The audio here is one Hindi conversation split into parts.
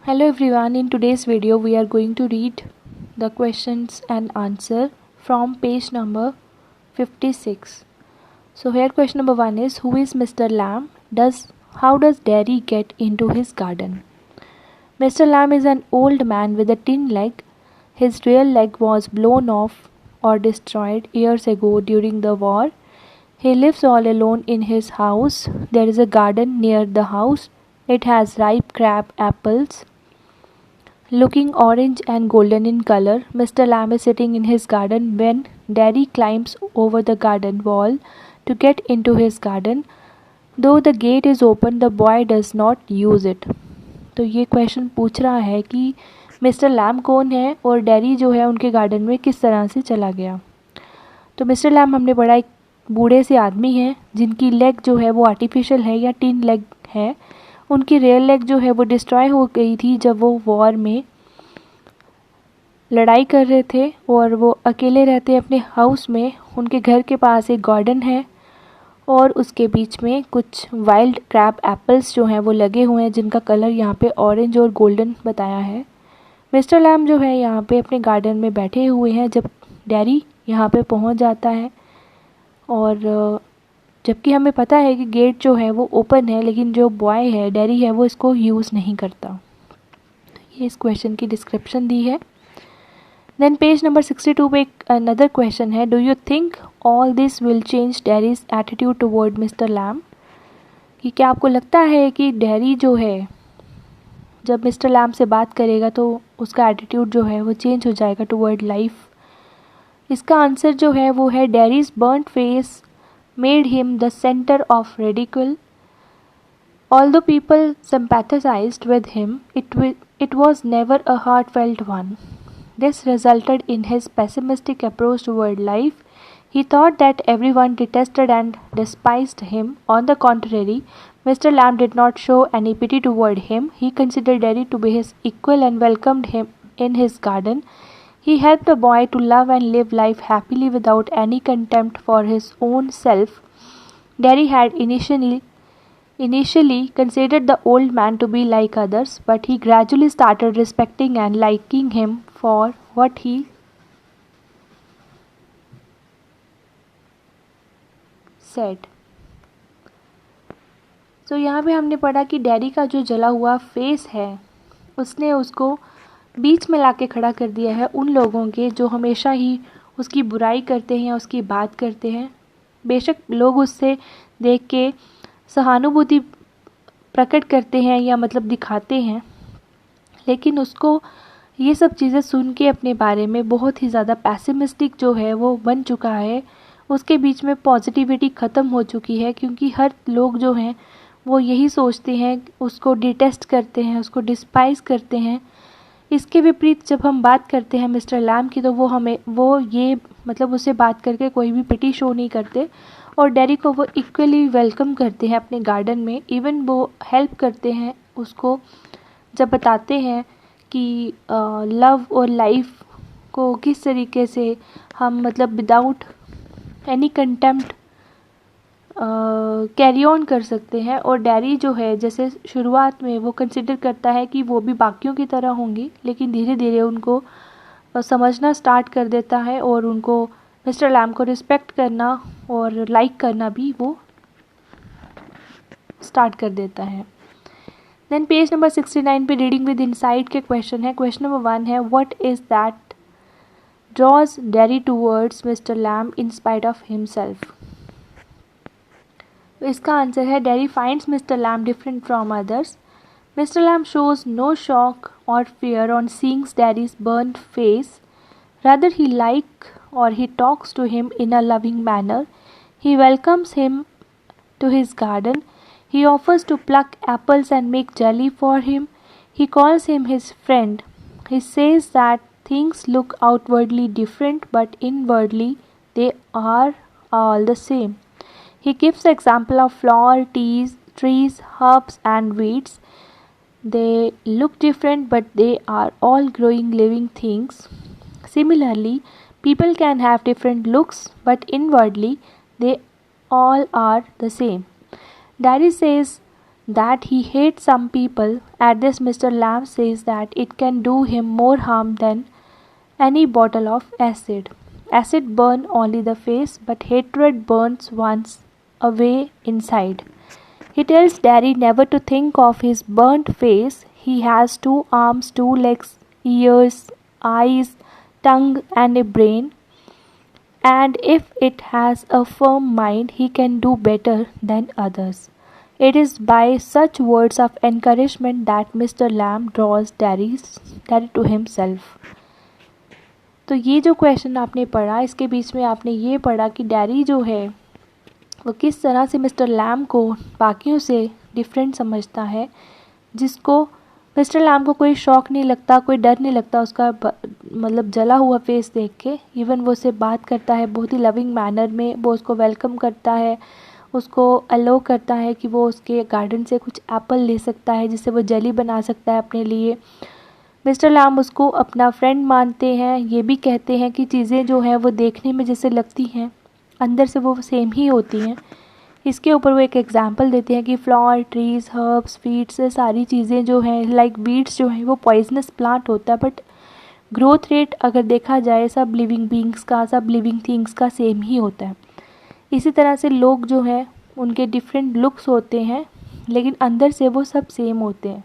Hello everyone, in today's video we are going to read the questions and answer from page number 56. So here question number 1 is, who is Mr. Lamb? How does Derry get into his garden? Mr. Lamb is an old man with a tin leg. His real leg was blown off or destroyed years ago during the war. He lives all alone in his house. There is a garden near the house. It has ripe crab apples looking orange and golden in color. Mr. Lamb is sitting in his garden when Derry climbs over the garden wall to get into his garden. Though the gate is open, the boy does not use it. तो ये क्वेश्चन पूछ रहा है कि मिस्टर लैम कौन है और डेरी जो है उनके गार्डन में किस तरह से चला गया। तो मिस्टर लैम हमने पढ़ा एक बूढ़े से आदमी हैं जिनकी लेग जो है वो आर्टिफिशियल है या टिन लेग है। उनकी रियल लेग जो है वो डिस्ट्रॉय हो गई थी जब वो वॉर में लड़ाई कर रहे थे और वो अकेले रहते अपने हाउस में। उनके घर के पास एक गार्डन है और उसके बीच में कुछ वाइल्ड क्रैब एप्पल्स जो हैं वो लगे हुए हैं जिनका कलर यहाँ पे ऑरेंज और गोल्डन बताया है। मिस्टर लैम जो है यहाँ पे अपने गार्डन में बैठे हुए हैं जब डेरी यहाँ पे पहुँच जाता है और जबकि हमें पता है कि गेट जो है वो ओपन है, लेकिन जो बॉय है डेरी है वो इसको यूज़ नहीं करता। ये इस क्वेश्चन की डिस्क्रिप्शन दी है। देन पेज नंबर 62 पे एक अनदर क्वेश्चन है, do you think all this will change Derry's attitude toward mister Lamb? कि क्या आपको लगता है कि डेरी जो है जब मिस्टर लैम से बात करेगा तो उसका एटीट्यूड जो है वो चेंज हो जाएगा टुवर्ड लाइफ? इसका आंसर जो है वो है, dairies burned face made him the center of ridicule. Although people sympathized with him, it was never a heartfelt one. This resulted in his pessimistic approach toward life. He thought that everyone detested and despised him. On the contrary, Mr. Lamb did not show any pity toward him. He considered Derry to be his equal and welcomed him in his garden. He helped the boy to love and live life happily without any contempt for his own self. Derry had initially considered the old man to be like others, but he gradually started respecting and liking him for what he said. So यहाँ पे हमने पढ़ा कि डेरी का जो जला हुआ फेस है उसने उसको बीच में लाके खड़ा कर दिया है उन लोगों के जो हमेशा ही उसकी बुराई करते हैं या उसकी बात करते हैं। बेशक लोग उससे देख के सहानुभूति प्रकट करते हैं या मतलब दिखाते हैं, लेकिन उसको ये सब चीज़ें सुन के अपने बारे में बहुत ही ज़्यादा पैसिमिस्टिक जो है वो बन चुका है। उसके बीच में पॉजिटिविटी ख़त्म हो चुकी है क्योंकि हर लोग जो हैं वो यही सोचते हैं, उसको डिटेस्ट करते हैं, उसको डिस्पाइस करते हैं। इसके विपरीत जब हम बात करते हैं मिस्टर लैम की तो वो ये मतलब उससे बात करके कोई भी पिटी शो नहीं करते और डेरी को वो इक्वली वेलकम करते हैं अपने गार्डन में। इवन वो हेल्प करते हैं उसको जब बताते हैं कि लव और लाइफ को किस तरीके से हम मतलब without any contempt carry on कर सकते हैं। और डेरी जो है जैसे शुरुआत में वो कंसिडर करता है कि वो भी बाकियों की तरह होंगी, लेकिन धीरे धीरे उनको समझना स्टार्ट कर देता है और उनको मिस्टर लैम को रिस्पेक्ट करना और लाइक करना भी वो स्टार्ट कर देता है। देन पेज नंबर 69 पे रीडिंग विद इनसाइट के क्वेश्चन है। क्वेश्चन नंबर 1 है, what is that draws Derry towards mister Lamb in spite of himself? तो इसका आंसर है, Derry finds mister Lamb different from others. Mister Lamb shows no shock or fear on seeing Daddy's burnt face. Rather, he likes or he talks to him in a loving manner. He welcomes him to his garden. He offers to pluck apples and make jelly for him. He calls him his friend. He says that things look outwardly different, but inwardly they are all the same. He gives the example of flower, trees, herbs, and weeds. They look different, but they are all growing living things. Similarly, people can have different looks, but inwardly they all are the same. Daddy says that he hates some people. At this, Mr. Lamb says that it can do him more harm than any bottle of acid. Acid burns only the face, but hatred burns one's away inside. He tells Derry never to think of his burnt face. He has 2 arms, 2 legs, ears, eyes, tongue, and a brain. And if it has a firm mind, he can do better than others. It is by such words of encouragement that Mr. Lamb draws Derry to himself. तो ये जो क्वेश्चन आपने पढ़ा, इसके बीच में आपने ये पढ़ा कि डैरी जो है वो किस तरह से मिस्टर लैम को बाकियों से डिफरेंट समझता है, जिसको मिस्टर लैम को कोई शौक़ नहीं लगता, कोई डर नहीं लगता उसका मतलब जला हुआ फेस देख के। इवन वो उससे बात करता है बहुत ही लविंग मैनर में, वो उसको वेलकम करता है, उसको अलो करता है कि वो उसके गार्डन से कुछ एप्पल ले सकता है जिससे वो जेली बना सकता है अपने लिए। मिस्टर लैम उसको अपना फ्रेंड मानते हैं, ये भी कहते हैं कि चीज़ें जो हैं वो देखने में जैसे लगती हैं अंदर से वो सेम ही होती हैं। इसके ऊपर वो एक एग्जांपल देते हैं कि फ्लावर, ट्रीज़, हर्ब्स, फीड्स, सारी चीज़ें जो हैं लाइक वीड्स जो हैं वो पॉइजनस प्लांट होता है, बट ग्रोथ रेट अगर देखा जाए सब लिविंग बींग्स का, सब लिविंग थिंग्स का सेम ही होता है। इसी तरह से लोग जो हैं उनके डिफरेंट लुक्स होते हैं लेकिन अंदर से वो सब सेम होते हैं।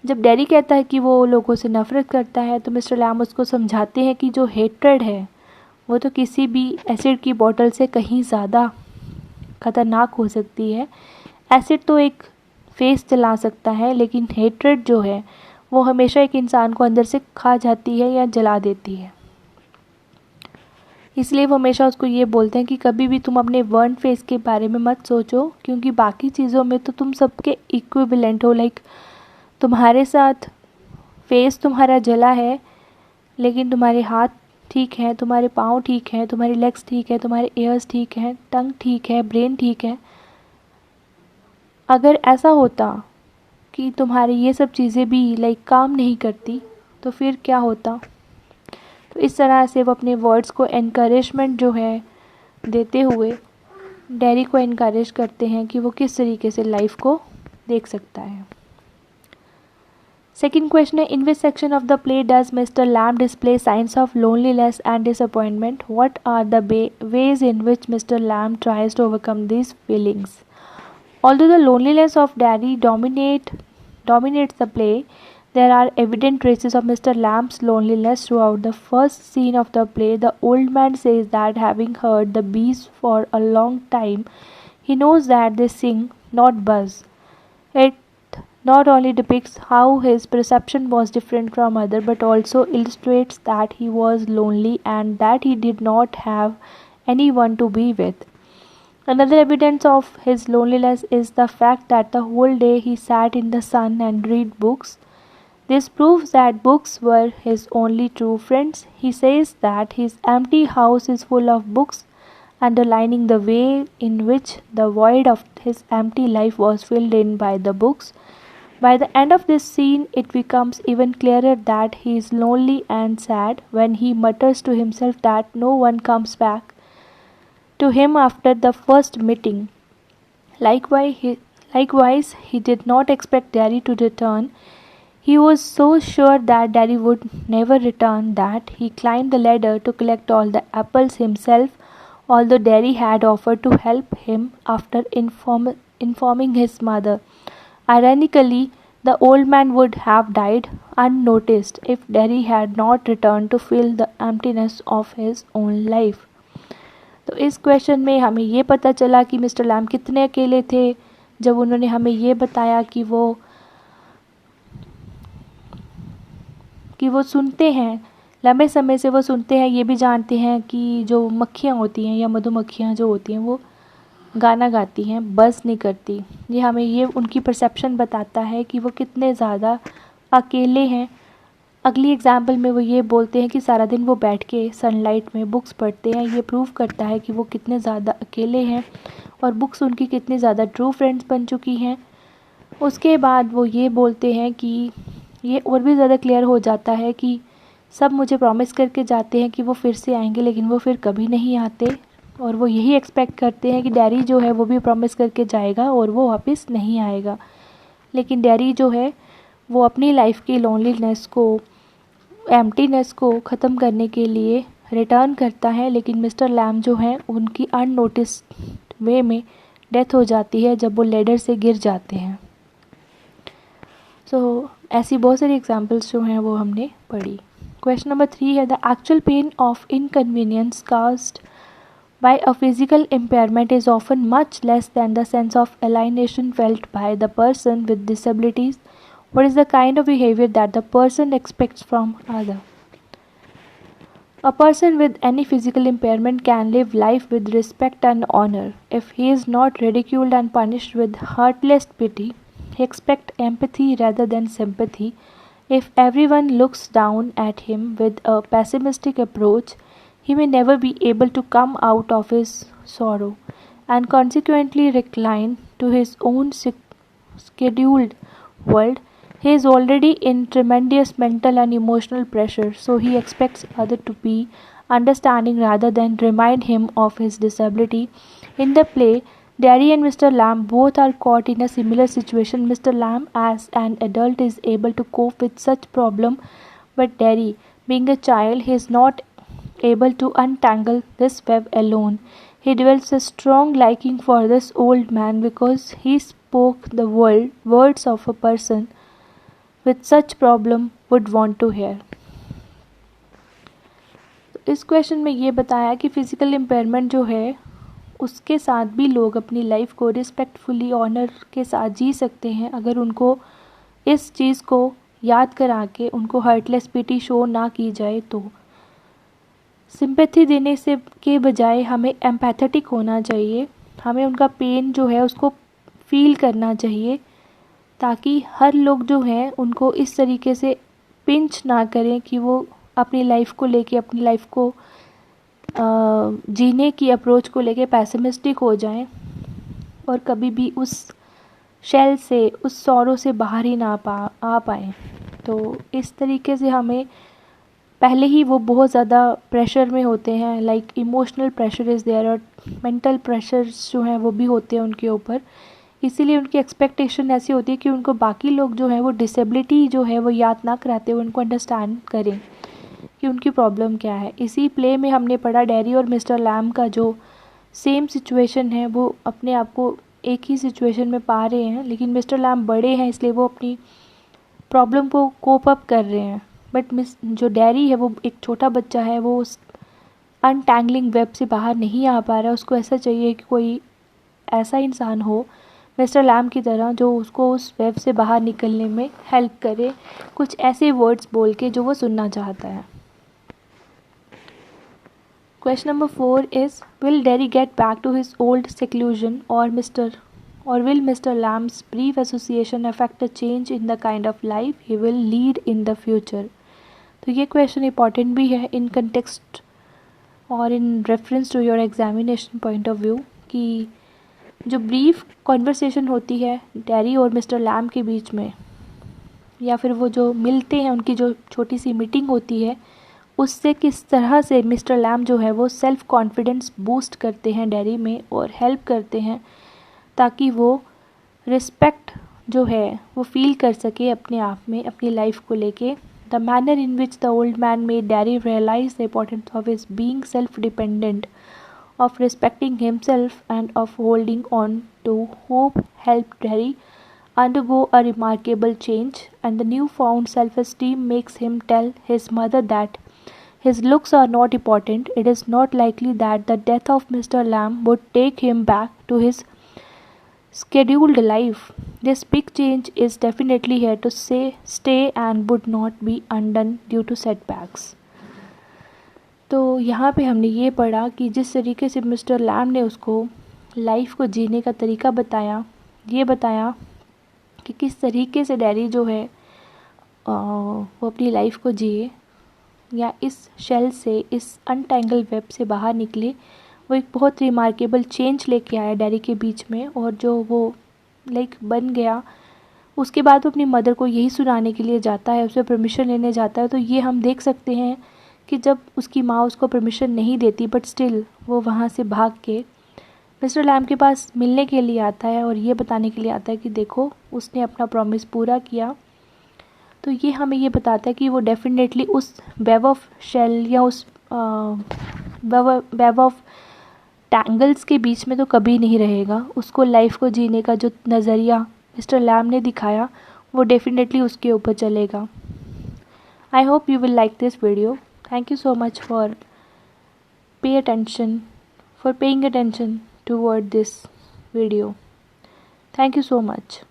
जब डैरी कहता है कि वो लोगों से नफ़रत करता है तो मिस्टर लैम उसको समझाते हैं कि जो हेट्रेड है वो तो किसी भी एसिड की बोतल से कहीं ज़्यादा ख़तरनाक हो सकती है। एसिड तो एक फेस जला सकता है लेकिन हेट्रेड जो है वो हमेशा एक इंसान को अंदर से खा जाती है या जला देती है। इसलिए वो हमेशा उसको ये बोलते हैं कि कभी भी तुम अपने वर्न फेस के बारे में मत सोचो, क्योंकि बाकी चीज़ों में तो तुम सबके इक्विवेलेंट हो। लाइक तुम्हारे साथ फेस तुम्हारा जला है लेकिन तुम्हारे हाथ ठीक है, तुम्हारे पाँव ठीक है, तुम्हारी लेग्स ठीक है, तुम्हारे ईयर्स ठीक हैं, टंग ठीक है, ब्रेन ठीक है। अगर ऐसा होता कि तुम्हारी ये सब चीज़ें भी लाइक काम नहीं करती तो फिर क्या होता। तो इस तरह से वो अपने वर्ड्स को एनकरेजमेंट जो है देते हुए डैरी को एनकरेज करते हैं कि वो किस तरीके से लाइफ को देख सकता है। सेकेंड क्वेश्चन है, in which section of the play does Mister Lamb display signs of loneliness and disappointment? What are the ways in which Mr. Lamb tries to overcome these feelings? Although the loneliness of Daddy dominates the play, there are evident traces of Mr. Lamb's loneliness throughout the first scene of the play. The old man says that having heard the bees for a long time, he knows that they sing, not buzz. It not only depicts how his perception was different from others, but also illustrates that he was lonely and that he did not have anyone to be with. Another evidence of his loneliness is the fact that the whole day he sat in the sun and read books. This proves that books were his only true friends. He says that his empty house is full of books, underlining the way in which the void of his empty life was filled in by the books. By the end of this scene, it becomes even clearer that he is lonely and sad when he mutters to himself that no one comes back to him after the first meeting. Likewise, he did not expect Derry to return. He was so sure that Derry would never return that he climbed the ladder to collect all the apples himself, although Derry had offered to help him after informing his mother. Ironically, the old man would have died unnoticed if Derry had not returned to fill the emptiness of his own life. तो इस क्वेश्चन में हमें ये पता चला कि मिस्टर लैम कितने अकेले थे जब उन्होंने हमें ये बताया कि वो सुनते हैं, लंबे समय से वो सुनते हैं, ये भी जानते हैं कि जो मक्खियाँ होती हैं या मधुमक्खियाँ जो होती हैं वो गाना गाती हैं, बस नहीं करती। ये हमें ये उनकी परसेप्शन बताता है कि वो कितने ज़्यादा अकेले हैं। अगली एग्जाम्पल में वो ये बोलते हैं कि सारा दिन वो बैठ के सनलाइट में बुक्स पढ़ते हैं। ये प्रूव करता है कि वो कितने ज़्यादा अकेले हैं और बुक्स उनकी कितनी ज़्यादा ट्रू फ्रेंड्स बन चुकी हैं। उसके बाद वो ये बोलते हैं कि ये और भी ज़्यादा क्लियर हो जाता है कि सब मुझे प्रॉमिस करके जाते हैं कि वो फिर से आएंगे लेकिन वो फिर कभी नहीं आते। और वो यही एक्सपेक्ट करते हैं कि डैडी जो है वो भी प्रॉमिस करके जाएगा और वो वापस नहीं आएगा। लेकिन डैडी जो है वो अपनी लाइफ की लोनलीनेस को, एम्प्टीनेस को ख़त्म करने के लिए रिटर्न करता है, लेकिन मिस्टर लैम जो है उनकी अननोटिस्ड वे में डेथ हो जाती है जब वो लेडर से गिर जाते हैं। ऐसी बहुत सारी एग्जांपल्स जो हैं वो हमने पढ़ी। क्वेश्चन नंबर 3 है, the actual pain of inconvenience caused by a physical impairment is often much less than the sense of alienation felt by the person with disabilities. What is the kind of behavior that the person expects from other? A person with any physical impairment can live life with respect and honor. If he is not ridiculed and punished with heartless pity, he expects empathy rather than sympathy. If everyone looks down at him with a pessimistic approach, he may never be able to come out of his sorrow and consequently recline to his own scheduled world. He is already in tremendous mental and emotional pressure, so he expects others to be understanding rather than remind him of his disability. In the play, Derry and Mr. Lamb both are caught in a similar situation. Mr. Lamb, as an adult, is able to cope with such problem, but Derry, being a child, he is not able to untangle this web alone. He develops a strong liking for this old man because he spoke the words of a person with such problem would want to hear. इस क्वेश्चन में ये बताया कि फिज़िकल इम्पेयरमेंट जो है उसके साथ भी लोग अपनी लाइफ को रिस्पेक्टफुली ऑनर के साथ जी सकते हैं अगर उनको इस चीज़ को याद करा के उनको हार्टलेस पिटी शो ना की जाए। तो सिंपैथी देने से के बजाय हमें एम्पैथेटिक होना चाहिए, हमें उनका पेन जो है उसको फील करना चाहिए ताकि हर लोग जो हैं उनको इस तरीके से पिंच ना करें कि वो अपनी लाइफ को लेके, अपनी लाइफ को जीने की अप्रोच को लेके पैसिमिस्टिक हो जाएं और कभी भी उस शेल से, उस सौरों से बाहर ही ना आ पाएँ। तो इस तरीके से हमें पहले ही वो बहुत ज़्यादा प्रेशर में होते हैं, like emotional pressure is there और मेंटल प्रेशर्स जो हैं वो भी होते हैं उनके ऊपर। इसीलिए उनकी एक्सपेक्टेशन ऐसी होती है कि उनको बाकी लोग जो है वो डिसेबिलिटी जो है वो याद ना कराते हुए उनको अंडरस्टैंड करें कि उनकी प्रॉब्लम क्या है। इसी प्ले में हमने पढ़ा डेरी और मिस्टर लैम का जो सेम सिचुएशन है वो अपने आप को एक ही सिचुएशन में पा रहे हैं, लेकिन मिस्टर लैम बड़े हैं इसलिए वो अपनी प्रॉब्लम को कोप अप कर रहे हैं, बट जो डेरी है वो एक छोटा बच्चा है, वो उस अनटैंगलिंग वेब से बाहर नहीं आ पा रहा है। उसको ऐसा चाहिए कि कोई ऐसा इंसान हो मिस्टर लैम की तरह जो उसको उस वेब से बाहर निकलने में हेल्प करे, कुछ ऐसे वर्ड्स बोल के जो वो सुनना चाहता है। Question number 4 is, will Derry get back to his old seclusion or will Mr. Lamb's brief association affect a change in the kind of life he will lead in the future? तो ये क्वेश्चन इंपॉर्टेंट भी है इन कंटेक्स्ट और in reference to your examination point of view कि जो ब्रीफ कॉन्वर्सेशन होती है डेरी और मिस्टर लैम के बीच में, या फिर वो जो मिलते हैं उनकी जो छोटी सी मीटिंग होती है, उससे किस तरह से मिस्टर लैम जो है वो सेल्फ़ कॉन्फिडेंस बूस्ट करते हैं डेरी में और हेल्प करते हैं ताकि वो रिस्पेक्ट जो है वो फील कर सके अपने आप में, अपनी लाइफ को लेके। The manner in which the old man made Derry realise the importance of his being self dependent, of respecting himself and of holding on to hope helped Derry undergo a remarkable change, and the newfound self-esteem makes him tell his mother that his looks are not important. It is not likely that the death of Mr. Lamb would take him back to his scheduled life. This big change is definitely here to stay and would not be undone due to setbacks. तो यहाँ पे हमने ये पढ़ा कि जिस तरीके से मिस्टर लैम ने उसको लाइफ को जीने का तरीका बताया, ये बताया कि किस तरीके से डेरी जो है वो अपनी लाइफ को जिए या इस शेल से, इस अनटैंगल वेब से बाहर निकले। वो एक बहुत रिमार्केबल चेंज लेके आया डेरी के बीच में, और जो वो लाइक बन गया उसके बाद वो अपनी मदर को यही सुनाने के लिए जाता है, उससे परमिशन लेने जाता है। तो ये हम देख सकते हैं कि जब उसकी माँ उसको परमिशन नहीं देती बट स्टिल वो वहाँ से भाग के मिस्टर लैम के पास मिलने के लिए आता है और ये बताने के लिए आता है कि देखो उसने अपना प्रॉमिस पूरा किया। तो ये हमें ये बताता है कि वो डेफिनेटली उस वेब ऑफ शेल या उस वेब ऑफ टैंगल्स के बीच में तो कभी नहीं रहेगा। उसको लाइफ को जीने का जो नज़रिया मिस्टर लैम ने दिखाया वो डेफिनेटली उसके ऊपर चलेगा। I hope you will like this video. Thank you so much for paying attention toward this video. Thank you so much.